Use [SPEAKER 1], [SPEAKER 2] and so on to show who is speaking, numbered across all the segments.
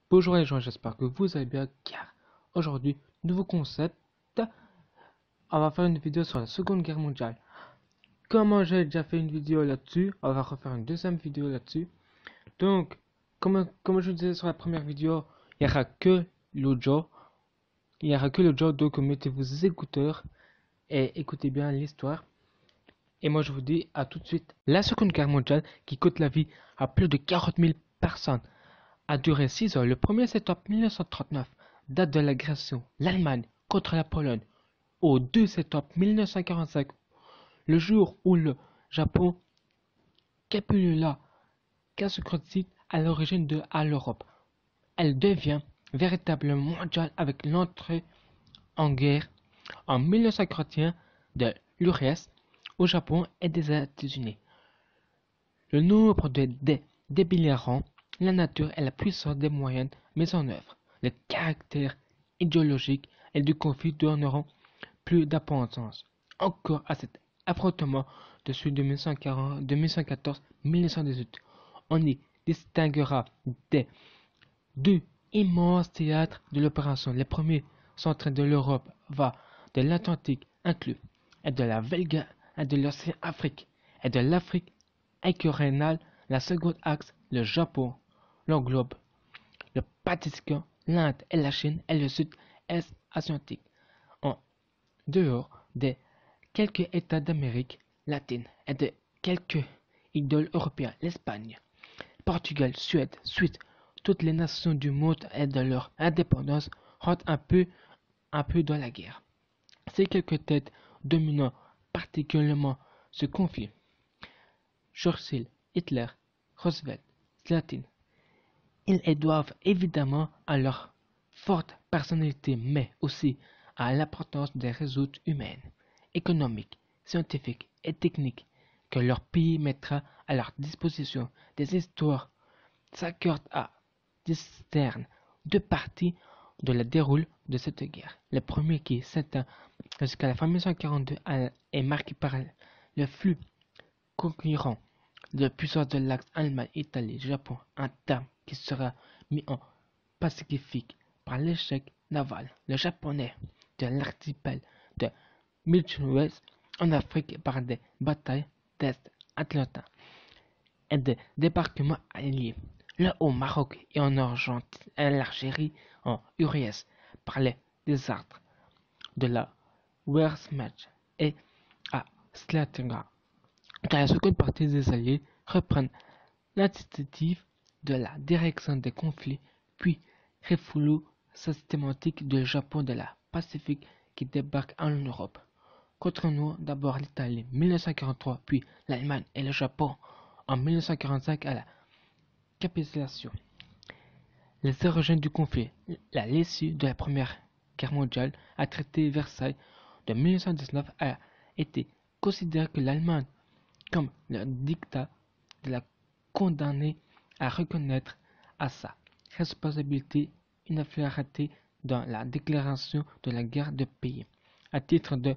[SPEAKER 1] Bonjour les gens, j'espère que vous allez bien car aujourd'hui, nouveau concept, on va faire une vidéo sur la Seconde Guerre mondiale. Comment j'ai déjà fait une vidéo là-dessus, on va refaire une deuxième vidéo là-dessus. Donc, comme je vous disais sur la première vidéo, il n'y aura que l'audio. Donc mettez vos écouteurs et écoutez bien l'histoire. Et moi je vous dis à tout de suite. La Seconde Guerre mondiale qui coûte la vie à plus de 40 000 personnes a duré 6 ans. Le 1er septembre 1939, date de l'agression l'Allemagne contre la Pologne. Au 2 septembre 1945, le jour où le Japon capitula Kassukrotsik à l'origine à l'Europe. Elle devient véritablement mondiale avec l'entrée en guerre en 1941 de l'URSS au Japon et des États-Unis. Le nombre de débilirants, la nature et la puissance des moyens mis en œuvre, le caractère idéologique et du conflit donneront plus d'importance encore à cet affrontement de celui de 1914-1918. On y distinguera des deux immenses théâtres de l'opération. Les premiers centres de l'Europe va de l'Atlantique inclus et de la Volga et de l'océan Afrique et de l'Afrique équatoriale. La seconde axe, le Japon, l'englobe, le Pakistan, l'Inde et la Chine et le sud-est asiatique. En dehors des quelques États d'Amérique latine et de quelques idoles européens, l'Espagne, Portugal, Suède, Suisse, toutes les nations du monde et de leur indépendance rentrent un peu dans la guerre. Ces quelques têtes dominant particulièrement ce conflit, Churchill, Hitler, Roosevelt, Stalin, ils doivent évidemment à leur forte personnalité, mais aussi à l'importance des résultats humains, économiques, scientifiques et techniques que leur pays mettra à leur disposition. Des histoires s'accordent à discernent deux parties de la déroule de cette guerre. Le premier qui s'éteint jusqu'à la fin 1942 est marqué par le flux concurrent de puissance de l'axe Allemagne, Italie, Japon, un terme qui sera mis en Pacifique par l'échec naval. Le japonais de l'archipel de Midwest en Afrique par des batailles d'Est Atlantique et des débarquements alliés. Le au Maroc et en Argentine et l'Algérie en URSS par les désastres de la Wehrmacht et à Slatinga. Dans la seconde partie, des Alliés reprennent l'initiative de la direction des conflits, puis refoulent systématique du Japon de la Pacifique qui débarque en Europe. Contre-nous d'abord l'Italie 1943, puis l'Allemagne et le Japon en 1945 à la capitulation. Les origines du conflit, l'issue de la Première Guerre mondiale, a traité Versailles de 1919 a été considéré que l'Allemagne comme le dictat de la condamner à reconnaître à sa responsabilité une infériorité dans la déclaration de la guerre de pays, à titre de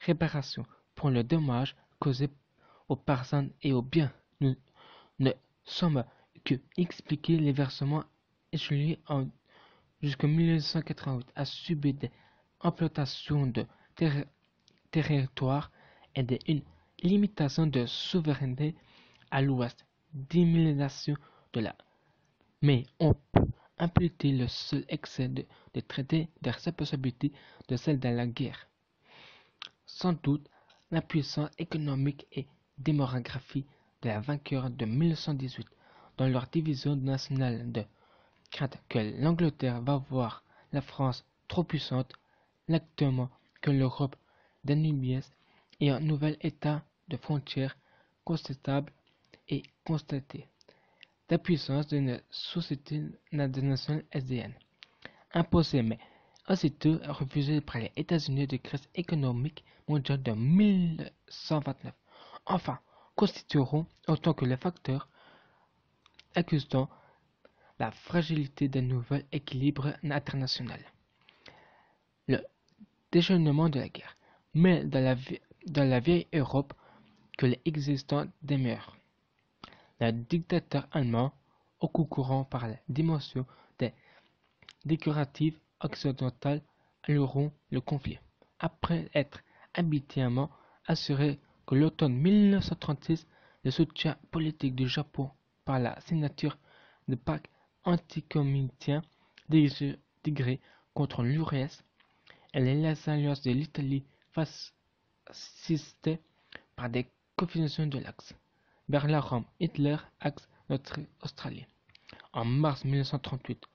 [SPEAKER 1] réparation pour le dommage causé aux personnes et aux biens. Nous ne sommes que expliquer les versements échelonnés jusqu'en 1988 a subi des implantations de territoires et une limitation de souveraineté à l'ouest, d'élimination de la. Mais on peut imputer le seul excès de traiter de responsabilité de celle de la guerre. Sans doute, la puissance économique et démographique de la vainqueur de 1918 dans leur division nationale de crainte que l'Angleterre va voir la France trop puissante, l'actement que l'Europe danubienne et un nouvel état de frontière constatable et constaté. La puissance d'une société nationale SDN, imposée mais aussitôt refusée par les États-Unis de crise économique mondiale de 1929, enfin, constitueront autant que les facteurs accusant la fragilité d'un nouvel équilibre international. Le déchaînement de la guerre, mais dans la vieille Europe que les existants demeurent. Le dictateur allemand, au courant par la dimension des décoratives occidentales alloueront le conflit. Après être habilement assuré que l'automne 1936, le soutien politique du Japon par la signature de pactes anticommunistes dégrés contre l'URSS et les alliances de l'Italie fascistes par des confinaisons de l'Axe. Berlin-Rome, Hitler, Axe, Australie. En mars 1938,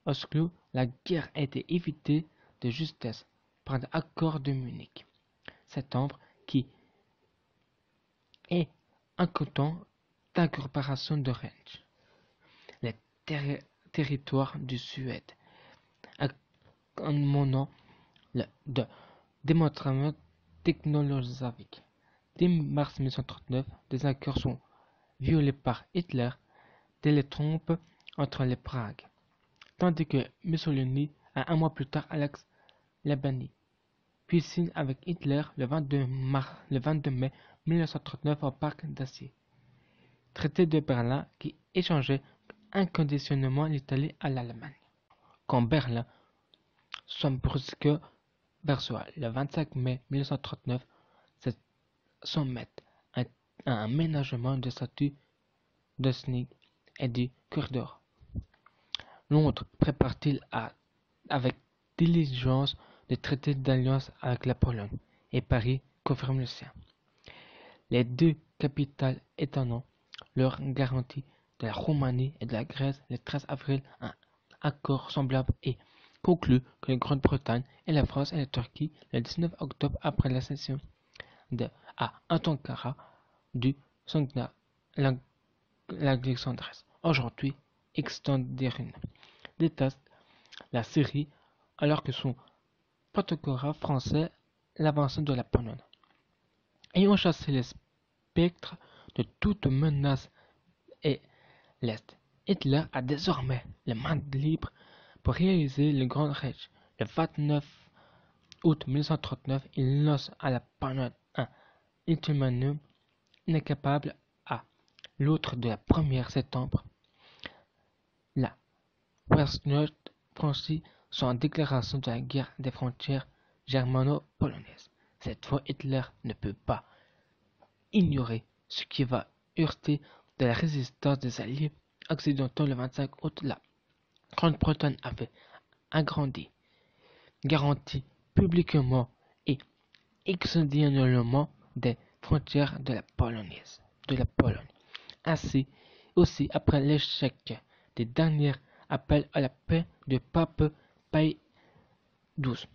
[SPEAKER 1] Oslo, la guerre a été évitée de justesse par l'accord de Munich. Septembre, qui est un canton d'incorporation de Rhin. Les territoires du Suède, en monant de démonstration technologique. Dès mars 1939, des accords sont violés par Hitler dès les trompes entre les Pragues, tandis que Mussolini, un mois plus tard, Alex Labani, puis signe avec Hitler le 22 mai 1939 au parc d'Acier. Traité de Berlin qui échangeait inconditionnellement l'Italie à l'Allemagne. Quand Berlin s'embrusque reçoit le 25 mai 1939 soumet un aménagement de statut d'Osnig et du corridor. Londres prépare-t-il avec diligence le traité d'alliance avec la Pologne, et Paris confirme le sien. Les deux capitales étonnant leur garantie de la Roumanie et de la Grèce le 13 avril, un accord semblable est conclu que la Grande-Bretagne et la France et la Turquie le 19 octobre après l'accession à Ankara du Sultanat l'Alexandresse, aujourd'hui Extendérune, déteste la Syrie alors que son protectorat français l'avancée de la Pologne. Ayant chassé les spectres de toute menace et l'Est, Hitler a désormais les mains libres pour réaliser le Grand Reich. Le 29 août 1939, il lance à la Pologne un ultimatum incapable à l'autre de la 1er septembre. La Wehrmacht franchit son déclaration de la guerre des frontières germano-polonaises. Cette fois, Hitler ne peut pas ignorer ce qui va heurter de la résistance des alliés occidentaux le 25 août. La Grande-Bretagne avait agrandi, garanti publiquement et exceptionnellement des frontières de la Pologne. Ainsi, aussi après l'échec des derniers appels à la paix du pape Pie XII,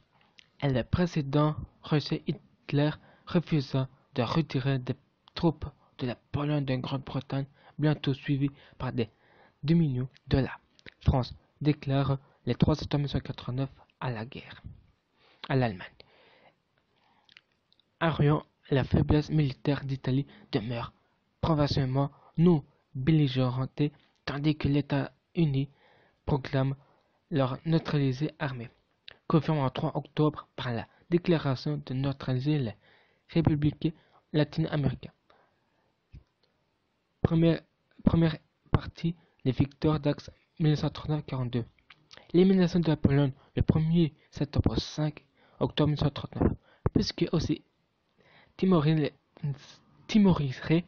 [SPEAKER 1] et le président russe Hitler refusa de retirer des troupes de la Pologne de Grande-Bretagne, bientôt suivi par des dominions de la France, déclare le 3 septembre 1989 à la guerre à l'Allemagne. Ariant la faiblesse militaire d'Italie demeure provincialement non belligérante, tandis que les États-Unis proclament leur neutralité armée, confirmé le 3 octobre par la déclaration de neutraliser les républiques latino-américaines. Première partie, les victoires d'Axe 1939-42. L'élimination de la Pologne le 1er septembre 5 octobre 1939, puisque aussi timoriserait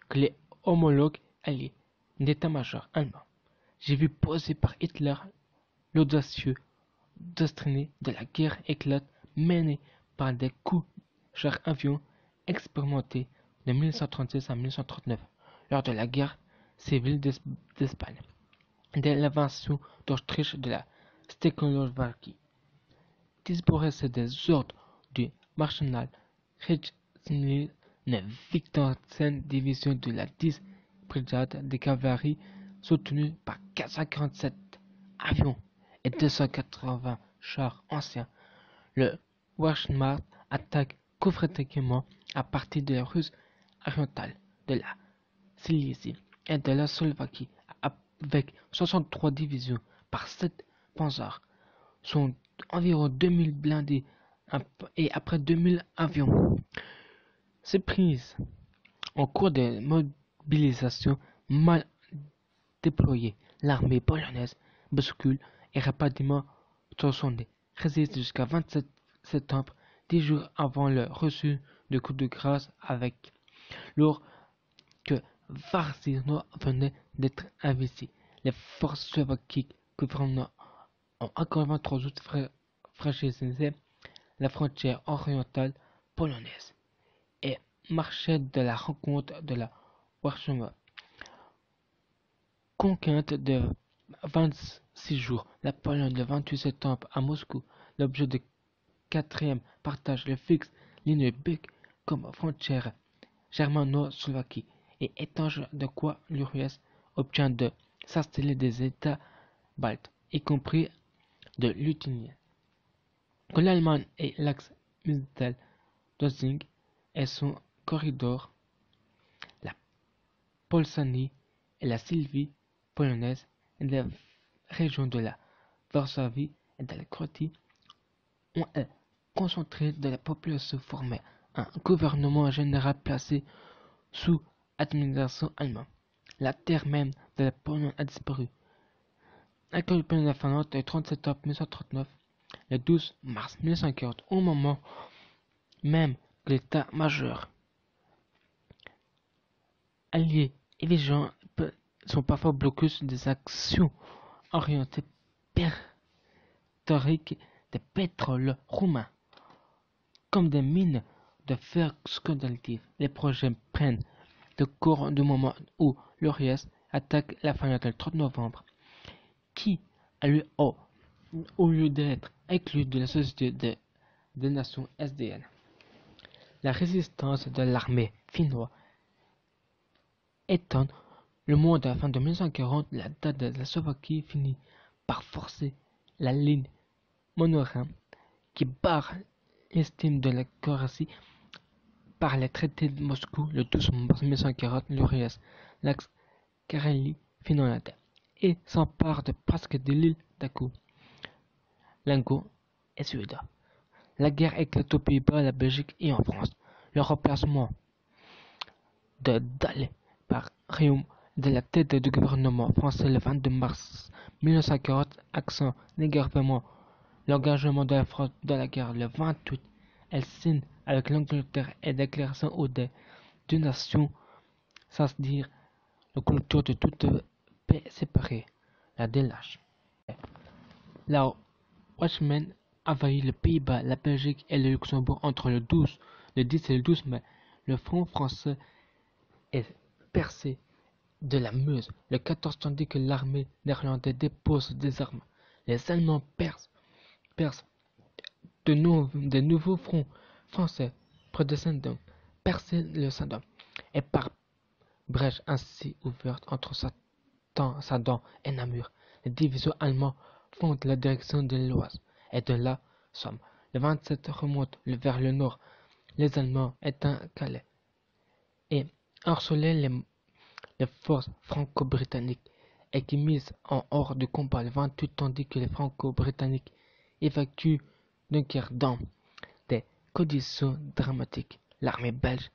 [SPEAKER 1] que les homologues alliés d'état-major allemand. J'ai vu poser par Hitler l'audacieux doctrine de la guerre éclate menée par des coups chars avions expérimentés de 1936 à 1939 lors de la guerre civile d'Espagne, dès l'invasion d'Autriche de la Tchécoslovaquie. Disposer des ordres du maréchal Richelieu, une victorieuse division de la 10 brigade de cavalerie soutenue par 447 avions et 280 chars anciens. Le Wehrmacht attaque couvreusement à partir de la Russe orientale, de la Silésie et de la Slovaquie avec 63 divisions par 7 panzers, sont environ 2000 blindés et après 2000 avions. Ces prises en cours de mobilisation mal déployée, l'armée polonaise bouscule et rapidement tronçonné, résiste jusqu'à 27 septembre, 10 jours avant le reçu de coup de grâce avec lourd que Varsino venait d'être investi. Les forces slovaquiques gouvernement ont encore 23 août fragilisé la frontière orientale polonaise et marchaient de la rencontre de la Warszawa. Conquête de 26 jours, la Pologne le 28 septembre à Moscou, l'objet de quatrième partage le fixe Lüneburg comme frontière germano-slovaquie et étanche de quoi l'URSS obtient de s'installer des États baltes, y compris de Lituanie. Que l'Allemagne et l'axe Müstel-Dosing et son corridor, la Polsanie et la Sylvie polonaise et les régions de la Varsovie et de la Croatie ont concentré de la population formée un gouvernement général placé sous administration allemande. La terre même de la Pologne a disparu. Incorporé de la Finlande le 30 septembre 1939, le 12 mars 1940, au moment même que l'état-major alliés et les gens sont parfois bloqués sur des actions orientées périphériques de pétrole roumain, comme des mines de fer scandaleuses. Les projets prennent le cours du moment où l'URSS attaque la Finlande le 30 novembre, qui a lieu au lieu d'être exclu de la Société des Nations SDN. La résistance de l'armée finnoise étonne le monde à la fin de 1940. La date de la Slovaquie finit par forcer la ligne monorail qui barre l'estime de la Croatie par les traités de Moscou le 12 mars 1940. L'URSS l'axe Carélie finlandais et s'empare de presque de l'île d'Aku, Lingo et Suède. La guerre éclate aux Pays-Bas, la Belgique et en France. Le remplacement de Dalle par Riom de la tête du gouvernement français le 22 mars 1940 accent négativement l'engagement de la France dans la guerre. Le 28, elle signe avec l'Angleterre et déclaration aux deux nations sans se dire le culture de toute paix séparée, la délâche. La Watchmen envahit les Pays-Bas, la Belgique et le Luxembourg entre le 10 et le 12 mai. Le front français est percé de la Meuse le 14 tandis que l'armée néerlandaise dépose des armes. Les Allemands percent de nouveaux fronts français près de Saint-Dôme, percent le Saint-Dôme et par brèche ainsi ouverte entre Saint-Dôme et Namur. Les divisions allemandes font la direction de l'Oise et de la Somme. Le 27 remonte vers le nord. Les Allemands éteignent Calais et harcelaient les forces franco-britanniques et qui misent en hors de combat le 28 tandis que les franco-britanniques évacuent Dunkerque dans des conditions dramatiques. L'armée belge,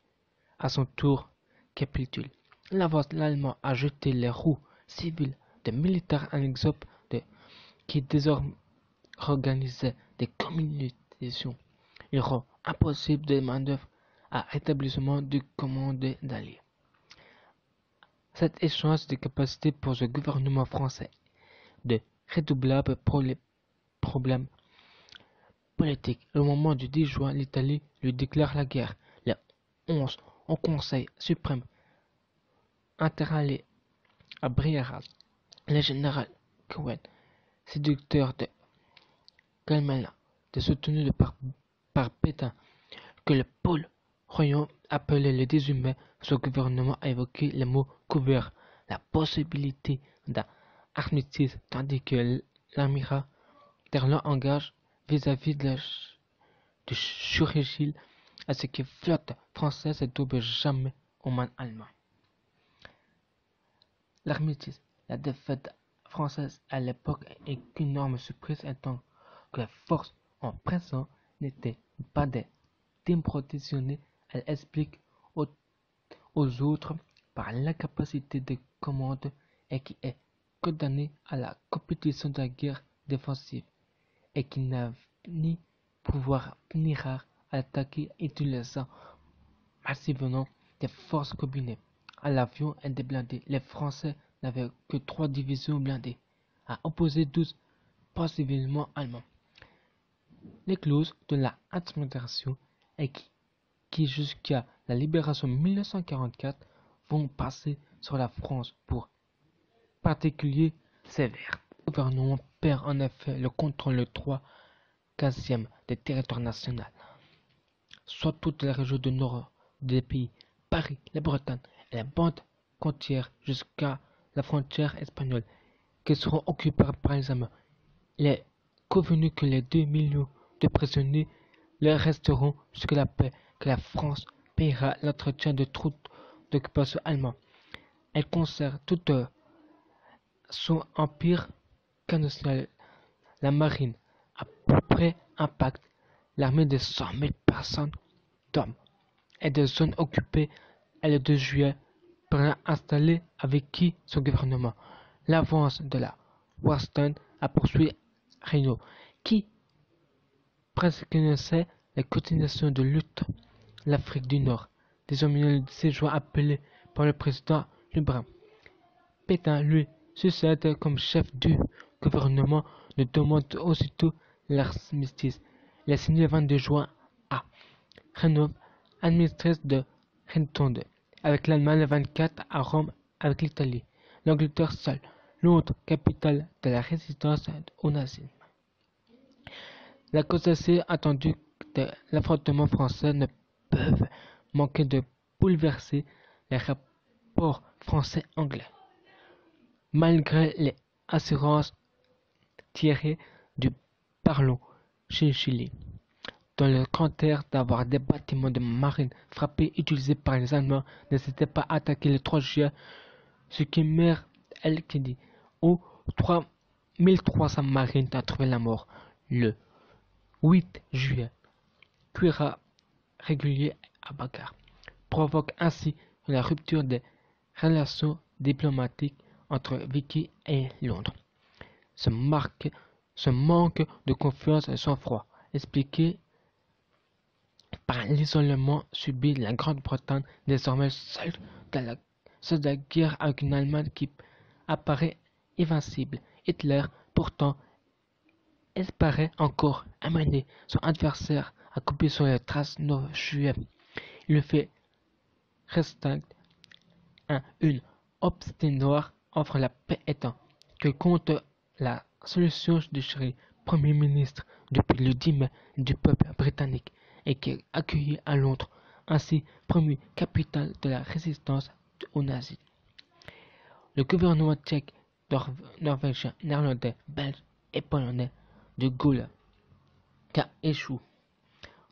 [SPEAKER 1] à son tour, capitule. L'avance l'Allemand a jeté les roues civiles de militaires en exode qui désormais organisaient des communications. Il rend impossible des manœuvres à rétablissement du commandé d'alliés. Cet échange de capacités pose au gouvernement français de redoublables problèmes politiques. Au moment du 10 juin, l'Italie lui déclare la guerre. Le 11, au Conseil suprême interallé à Brieras, le général Cohen, séducteur de Gamelin, de soutenu par Pétain, que le pôle royaume appelé le 18 mai, son gouvernement a évoqué le mot couvert, la possibilité d'un armistice, tandis que l'amiral Terlan engage vis-à-vis du Churchill à ce que flotte française ne tombe jamais aux mains allemandes. L'armistice, la défaite française à l'époque est qu'une énorme surprise étant que les forces en présence n'étaient pas des déproportionnées. Elle explique aux autres par l'incapacité de commande et qui est condamné à la compétition de la guerre défensive et qui n'a ni pouvoir ni rare à attaquer utilisant massivement des forces combinées. À l'avion et des blindés, les Français n'avaient que 3 divisions blindées, à opposer 12 possiblement allemands. Les clauses de la Administration et qui jusqu'à la libération 1944 vont passer sur la France pour particulier sévère. Le gouvernement perd en effet le contrôle de 3/15 des territoires nationaux, soit toute la région du nord des pays, Paris, la Bretagne et la bande côtière jusqu'à la frontière espagnole, qui seront occupées par les Allemands. Il est convenu que les 2 millions de prisonniers leur resteront jusqu'à la paix, que la France paiera l'entretien de troupes d'occupation allemandes. Elle conserve tout son empire national, la marine, à peu près impact, l'armée de 100 000 personnes d'hommes et de zones occupées et le 2 juillet pour installer avec qui son gouvernement. L'avance de la Washington a poursuivi Reynaud, qui préconisait les continuations de lutte. L'Afrique du Nord, désormais le séjour appelé par le président Lebrun. Pétain, lui, succède comme chef du gouvernement, ne demande aussitôt l'armistice. Il a signé le 22 juin à Reynaud, administratrice de Rentonde, avec l'Allemagne le 24 à Rome avec l'Italie. L'Angleterre seule, l'autre capitale de la résistance au nazisme. La cause assez attendue de l'affrontement français ne peuvent manquer de bouleverser les rapports français-anglais. Malgré les assurances tirées du Parlon chez Chili, dans le cratère d'avoir des bâtiments de marine frappés utilisés par les Allemands n'hésitaient pas à attaquer le 3 juillet, ce qui mère El-Kidi, où 3300 marines ont trouvé la mort. Le 8 juillet, cuirassés réguliers à Bagarre provoque ainsi la rupture des relations diplomatiques entre Vichy et Londres. Ce manque de confiance et sang-froid, expliqué par l'isolement subi de la Grande-Bretagne, désormais seule dans la guerre avec une Allemagne qui apparaît invincible. Hitler, pourtant, espérait encore amener son adversaire à couper sur les traces 9 juillet. Il le fait restreindre une obstinatoire offre la paix étant que compte la solution du chéri Premier ministre depuis le 10 mai du peuple britannique et qui est accueilli à Londres, ainsi promu capitale de la résistance aux nazis. Le gouvernement tchèque, norvégien, néerlandais, belge et polonais de Gaulle qui a échoué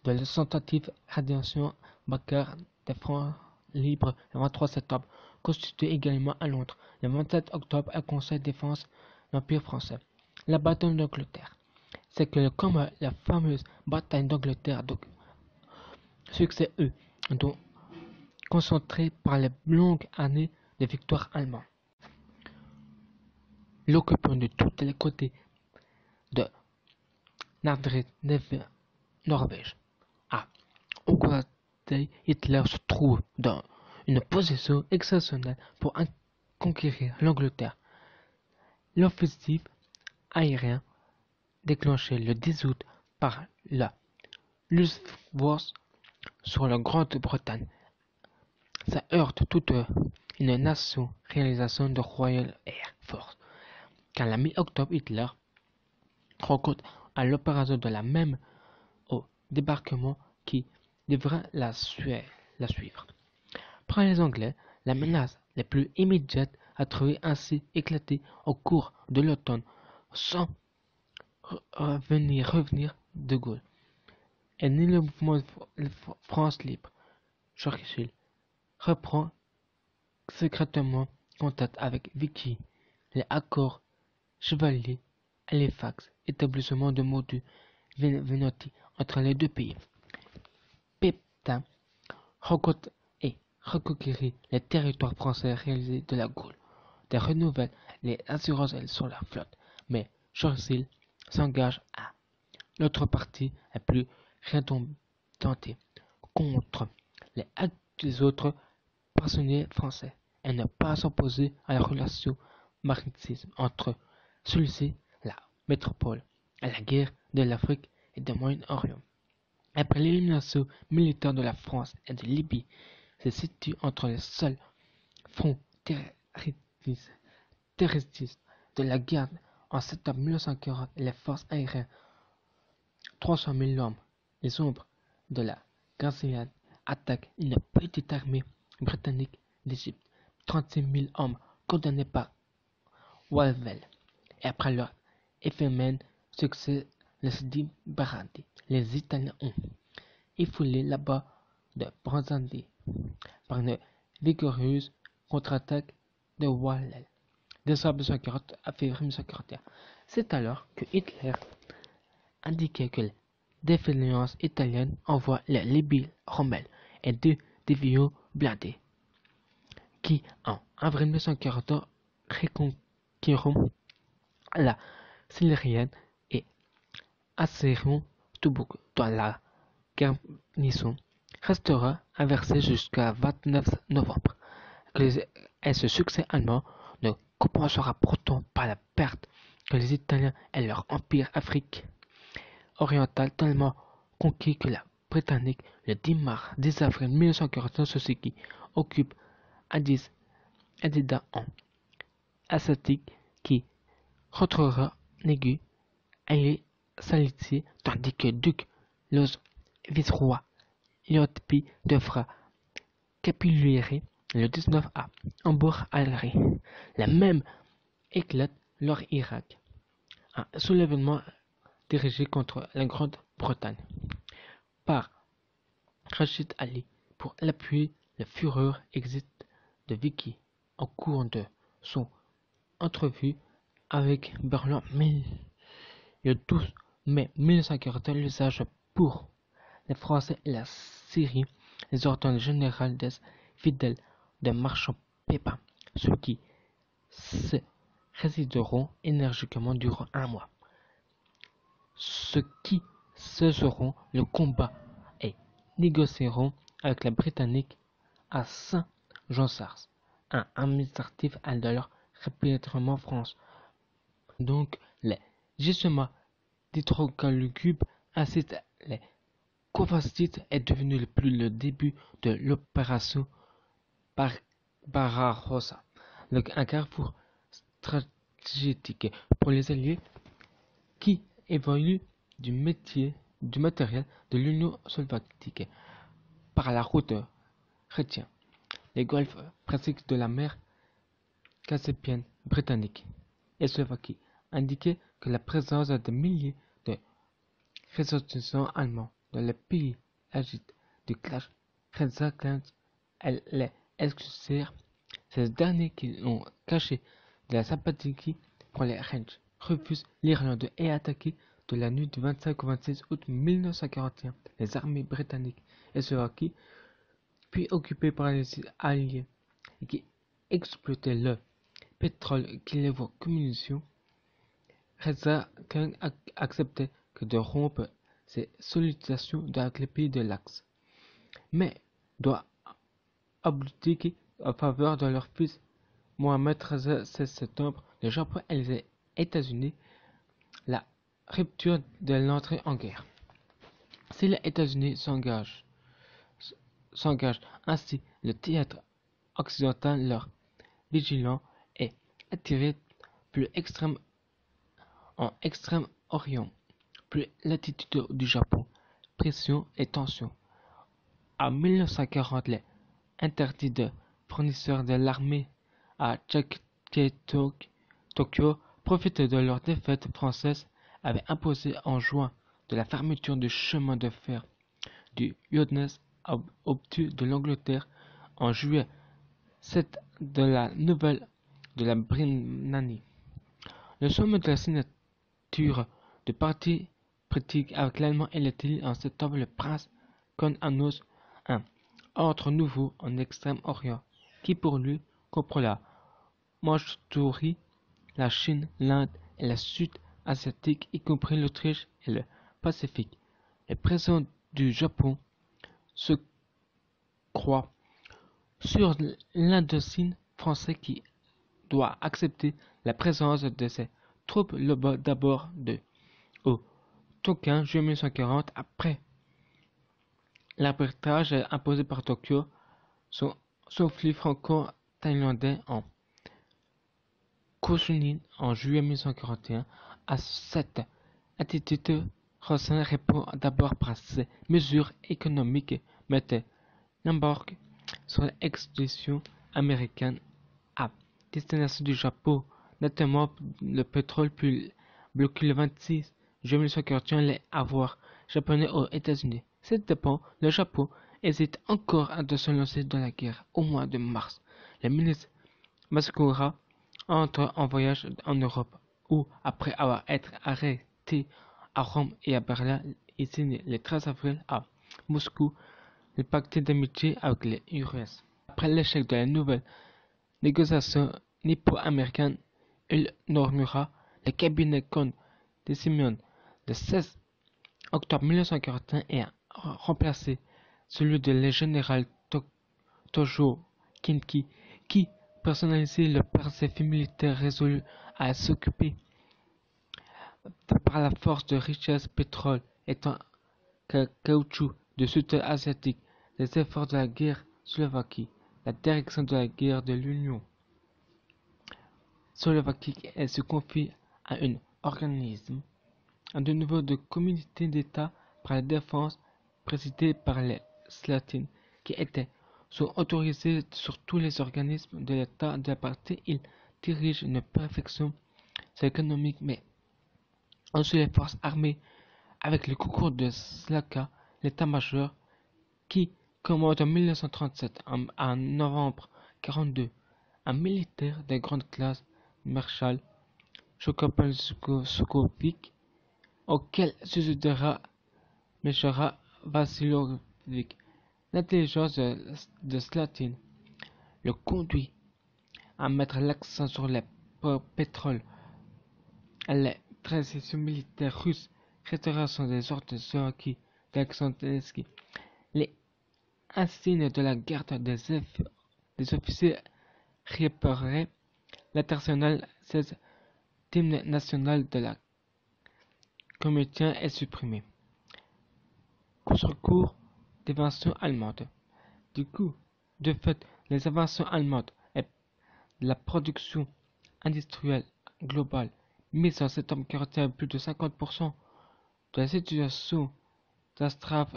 [SPEAKER 1] de la tentative radiation Bacar des Francs libres le 23 septembre, constitué également à Londres le 27 octobre un conseil de défense de l'Empire français. La bataille d'Angleterre. C'est que comme la fameuse bataille d'Angleterre, succès dont concentré par les longues années de victoires allemandes. L'occupant de tous les côtés de Norvège à Augustin Hitler se trouve dans une position exceptionnelle pour conquérir l'Angleterre. L'offensive aérienne déclenchée le 10 août par la Luftwaffe sur la Grande-Bretagne, ça heurte toute une nation réalisation de Royal Air Force. Car la mi-octobre, Hitler rencontre à l'opération de la même au débarquement qui devra la suivre. Pour les Anglais, la menace la plus immédiate a trouvé ainsi éclaté au cours de l'automne sans revenir de Gaulle. Et ni le mouvement de France libre, Churchill, reprend secrètement contact avec Vichy. Les accords chevaliers Halifax, établissement de modus Venoti entre les deux pays. Pétain rencontre et reconquérit les territoires français réalisés de la Gaule, de renouveler les assurances sur la flotte, mais Churchill s'engage à l'autre partie est plus redondante contre les actes des autres prisonniers français et ne pas s'opposer à la relation maritime entre celui-ci, la métropole, et la guerre de l'Afrique et du Moyen-Orient. Après l'élimination militaire de la France et de Libye, se situe entre les seuls fronts terroristes de la guerre en septembre 1940 et les forces aériennes 300 000 hommes. Les ombres de la Gaziantep attaquent une petite armée britannique d'Égypte, 36 000 hommes condamnés par Walwell. Et après leur éphémère succès, le Sidi Baradi, les Italiens ont effoulé là-bas de Brandandi par une vigoureuse contre-attaque de Walwell. Décembre 1940 à février 1941. C'est alors que Hitler indiquait que les défaillances italiennes envoient les Libye Rommel et deux divisions blindées qui, en avril 1941, reconquiront la Sylérienne et assailleront Tobruk, dont la garnison restera inversée jusqu'à 29 novembre. Et ce succès allemand ne compensera pourtant pas la perte que les Italiens et leur empire Afrique orientale tellement conquis que la Britannique, le 10 avril 1941, ceux qui occupe Addis Abeba en asiatique qui rentrera Négu et Salitier, tandis que Duc le vice-roi Léopold devra capituler le 19 à Hambourg al-Rhin. La même éclate lors Irak, un soulèvement dirigé contre la Grande-Bretagne par Rachid Ali pour l'appuyer. Le Führer existe de Vichy au cours de son entrevue avec Berlin le 12 mai 1941. L'usage pour les Français et la Syrie les ordres généraux des fidèles de Marchand Pépin, ceux qui se résisteront énergiquement durant un mois, ceux qui cesseront le combat et négocieront avec les Britanniques à Saint-Jean-Sars, un administratif de leur répatriement France. Donc, les gisements d'hydrocarbures ainsi que les Kovacic est devenu le début de l'opération Barbarossa, un carrefour stratégique pour les Alliés qui évoluent du matériel de l'Union soviétique par la route chrétienne. Les golfes pratiques de la mer Caspienne britannique et slovaque indiquaient que la présence de milliers de ressortissants allemands dans les pays agités du clash Reza-Khan et les expulsèrent. Ces derniers qui ont caché de la sympathie pour les Rangers refusent l'Irlande et attaquent de la nuit du 25 au 26 août 1941 les armées britanniques et slovaques, puis occupées par les Alliés et qui exploitaient le pétrole qui les vaut munitions. Reza-Khan acceptait que de rompre ses sollicitations avec les pays de l'Axe, mais doit abdiquer en faveur de leur fils Mohamed Reza 16 septembre. Le Japon et les États-Unis, la rupture de l'entrée en guerre. Si les États-Unis s'engagent ainsi, le théâtre occidental leur vigilant est attiré plus extrême en Extrême-Orient, plus latitude du Japon, pression et tension. En 1940, les interdits de fournisseurs de l'armée à Tokyo, profitant de leur défaite française, avaient imposé en juin de la fermeture du chemin de fer du Yonne obtenu de l'Angleterre en juillet 7 de la nouvelle de la Britannie. Le sommet de la signature de parti politique avec l'Allemagne et l'Italie en septembre, le prince Con annonce un ordre nouveau en Extrême-Orient qui pour lui comprend la Mandchourie, la Chine, l'Inde et la Sud-Asiatique, y compris l'Autriche et le Pacifique. Le président du Japon se croit sur l'Indochine français qui doit accepter la présence de ses troupes d'abord au Tonkin, juillet 1940, après l'arbitrage imposé par Tokyo, son conflit franco-thaïlandais en Cochinchine en juillet 1941. À cette attitude, Rosen répond d'abord par ses mesures économiques, mettait l'embargo sur l'expédition américaine à destination du Japon, notamment le pétrole, puis bloqué le 26 juillet 1941 les avoirs japonais aux États-Unis. C'est dépend, le Japon hésite encore à se lancer dans la guerre au mois de mars. Le ministre Masakoura entre en voyage en Europe, où, après avoir été arrêté à Rome et à Berlin, il signe le 13 avril à Moscou le pacte d'amitié avec les URSS. Après l'échec de la nouvelle négociation nippo-américaine, il normera le cabinet Kon de Simeon le 16 octobre 1941 et a remplacé celui de le général Tojo Kinki, qui personnalisait le principe militaire résolu à s'occuper par la force de richesse pétrole et caoutchouc de sud-asiatique, les efforts de la guerre slovaque, la direction de la guerre de l'Union slovaquique et se confie à un organisme de nouveau de communauté d'État par la défense présidé par les Slatines, qui étaient sont autorisés sur tous les organismes de l'État de la partie. Il dirige une perfection économique, mais aussi les forces armées avec le concours de Slaka, l'état-major, qui commande en 1937 en novembre 1942 un militaire de grande classe, Marshal Chokopolskovic, auquel succédera Meshara Vassilovich. L'intelligence de Slatine le conduit à mettre l'accent sur le pétrole et les transitions militaires russes, restauration des ordres slovaques d'Alexandre Nevsky. Les insignes de la garde des officiers répareraient l'international 16 hymne national de la communauté est supprimé. Contre-cours d'invention allemande. Du coup, de fait, les inventions allemandes et la production industrielle globale mise en septembre 1941 plus de 50% de la situation d'Astrave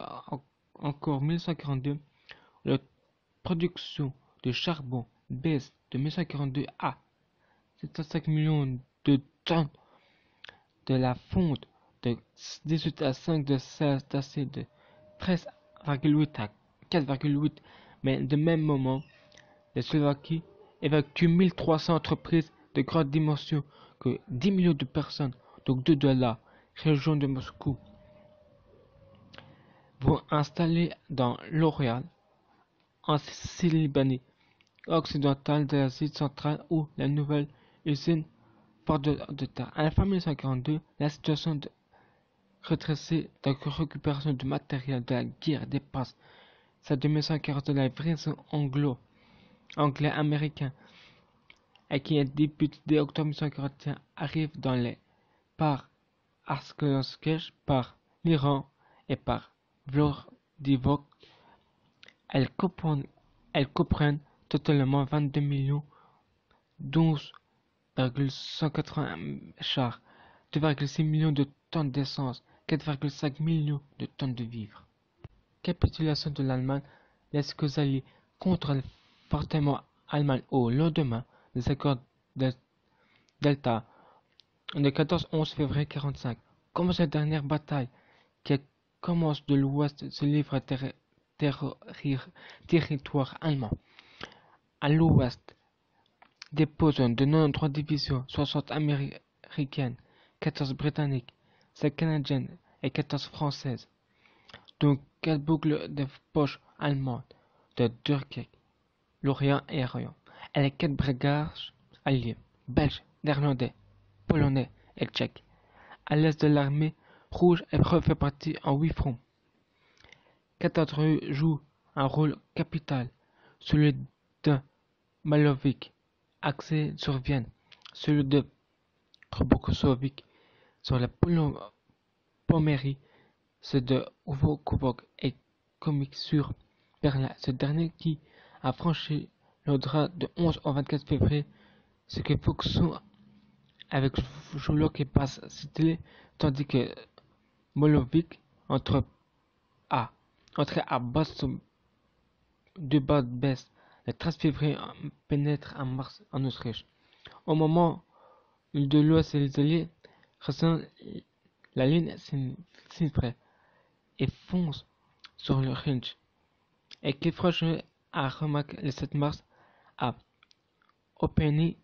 [SPEAKER 1] encore 1942, la production de charbon baisse de 1942 à 75 millions de tonnes de la fonte de 18 à 5 de 16 d'acier de 13,8 à 4,8, mais de même moment, la Slovaquie évacue 1300 entreprises de grande dimension que 10 millions de personnes, donc de la région de Moscou, vont installer dans l'Orient, en Sicile occidentale de l'Asie centrale, où la nouvelle usine porte de terre. À la fin 1942, la situation de redressée de récupération du matériel de la guerre dépasse celle de 1940 de la livraison anglais-américain et qui est début dès octobre 1941 arrive dans les par Arskolovsk, par l'Iran et par Vladivostok. Elles comprennent totalement 22 millions 12,180 chars, 2,6 millions de tonnes d'essence, 4,5 millions de tonnes de vivres. Capitulation de l'Allemagne, les alliés contre fortement Allemagne au lendemain des accords de Delta le 14-11 février 1945. Comme cette dernière bataille qui commence de l'ouest se livre à territoire allemand. À l'ouest, déposent de 93 divisions, 60 américaines, 14 britanniques, 5 canadiennes et 14 françaises, dont 4 boucles de poche allemandes de Dunkerque, Lorient et Orient, et les 4 brigades alliés, belges, néerlandais, polonais et tchèques. À l'est de l'armée rouge, elle fait partie en 8 fronts. 4 d'entre eux jouent un rôle capital, celui de Malovic, axé sur Vienne, celui de Robokosovic sur la Pomérie, ceux de Volkovo et Komik sur Berlin, ce dernier qui a franchi l'Odra de 11 au 24 février, ce que Foxon avec Joulok et passe Cité, tandis que Molovic entrait à Boston de Bad-Best le 13 février pénètre en mars en Autriche. Au moment où de l'Ouest et les Alliés ressentent la ligne Sinfray et fonce sur le Rhin, et qui franchit à Remac le 7 mars à Oppeny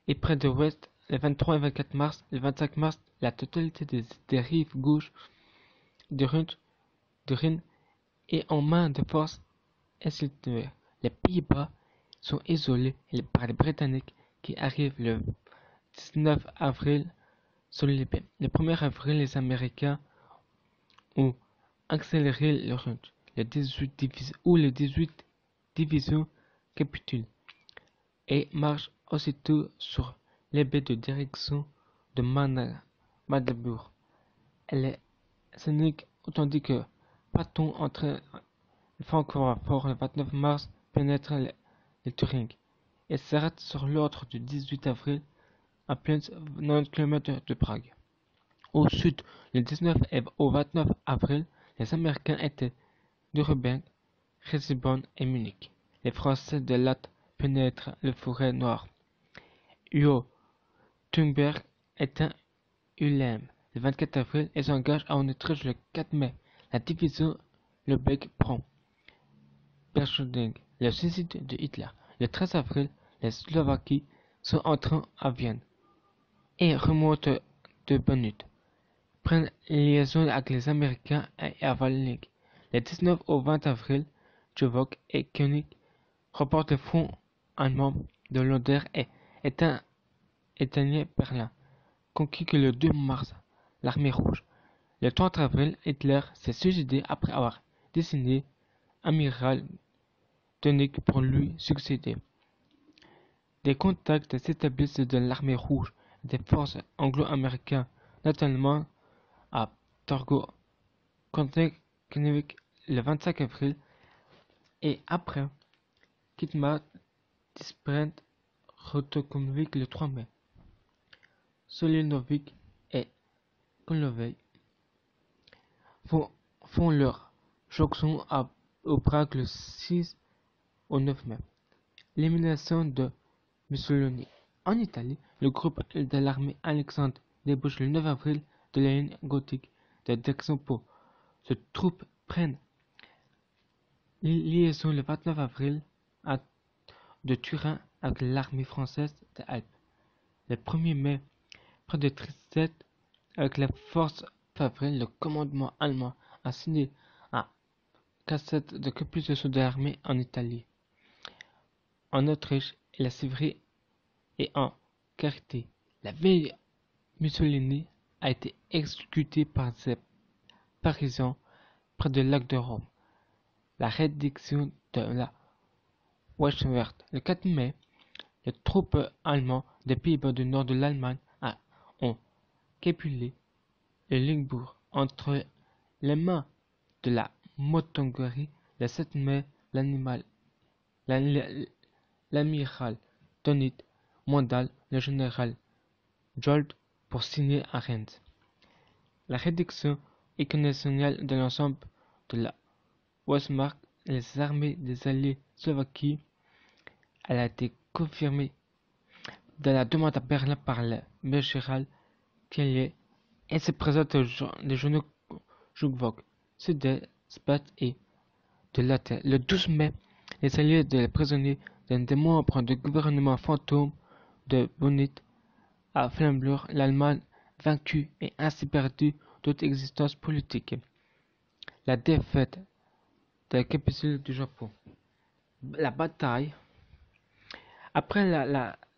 [SPEAKER 1] et près de West le 23 et 24 mars. Le 25 mars, la totalité des rives gauches de Rhin est en main de force instituée. Les Pays-Bas sont isolés par les Britanniques qui arrivent le 19 avril sur l'Épée. Le 1er avril, les Américains ont accéléré le Rhin. Les 18 divisions capitulent et marchent aussitôt sur les baies de direction de Magdebourg. Elle est scénique, tandis que Patton entre Francfort le 29 mars pénètre le Turing et s'arrête sur l'ordre du 18 avril à plein 90 km de Prague. Au sud, le 19 et au 29 avril, les Américains étaient de Rubin, Ratisbonne et Munich. Les Français de Latte pénètrent le forêt noire. Uo Thunberg éteint Ulm le 24 avril et s'engage en Autriche le 4 mai. La division Lebeck prend Berchtesgaden, le suicide de Hitler. Le 13 avril, les Slovaques sont entrés à Vienne et remontent de Bonut, prennent liaison avec les Américains à Walling. Le 19 au 20 avril, Jovoc et König reportent le front allemand de l'Oder et éteignent Berlin, conquis que le 2 mars, l'armée rouge. Le 30 avril, Hitler s'est suicidé après avoir désigné amiral König pour lui succéder. Des contacts s'établissent de l'armée rouge et des forces anglo-américaines, notamment à Torgau König le 25 avril et après Kitmar Disbrand Rotokovic le 3 mai. Solinovic et Kolovey font leur jonction au Prague le 6 au 9 mai. L'élimination de Mussolini. En Italie, le groupe de l'armée Alexandre débouche le 9 avril de la ligne gothique de Dexampo. Ces troupes prennent liaison le 29 avril de Turin avec l'armée française des Alpes. Le 1er mai, près de Trieste, avec les forces favorites, le commandement allemand a signé un cassette de capitulation de l'armée en Italie, en Autriche et la Syrie et en Carité. La vieille Mussolini a été exécuté par ses partisans près du lac de Rome. La réduction de la Wehrmacht. Le 4 mai, les troupes allemandes des Pays-Bas du nord de l'Allemagne ont capturé le Limbourg entre les mains de la Montargis. Le 7 mai, l'amiral Donit mandate le général Jold pour signer à Reims. La réduction internationale de l'ensemble de la Wehrmacht et les armées des alliés slovaques a été confirmée de la demande à Berlin par le maréchal Thiellier et se présente les journaux Jugvok, Sudespot et de Latte. Le 12 mai, les alliés des prisonniers d'un des membres du gouvernement fantôme de Bonit à Flambourg, l'Allemagne vaincue et ainsi perdue toute existence politique. La défaite de la capitule du Japon. La bataille. Après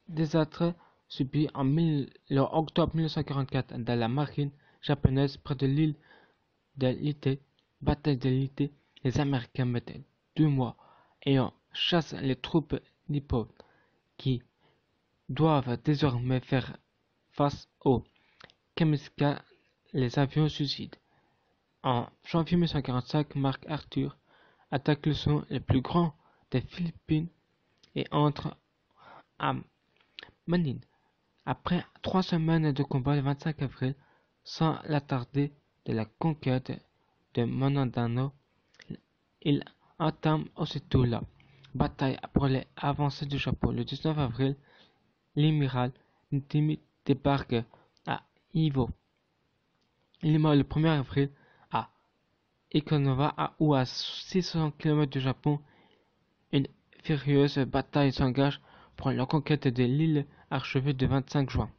[SPEAKER 1] désastre subi le octobre 1944 dans la marine japonaise près de l'île de Leyte, bataille de Leyte, les Américains mettent 2 mois et en chassent les troupes nippones qui doivent désormais faire face aux kamikazes, les avions suicides. En janvier 1945, MacArthur attaque le son le plus grand des Philippines et entre à Manille. Après 3 semaines de combat le 25 avril, sans l'attarder de la conquête de Monadnock, il entame aussitôt la bataille pour les avancées du Japon. Le 19 avril, l'amiral Nimitz débarque à Iwo Jima le 1er avril à Okinawa, où à 600 km du Japon, une furieuse bataille s'engage pour la conquête de l'île achevée le 25 juin.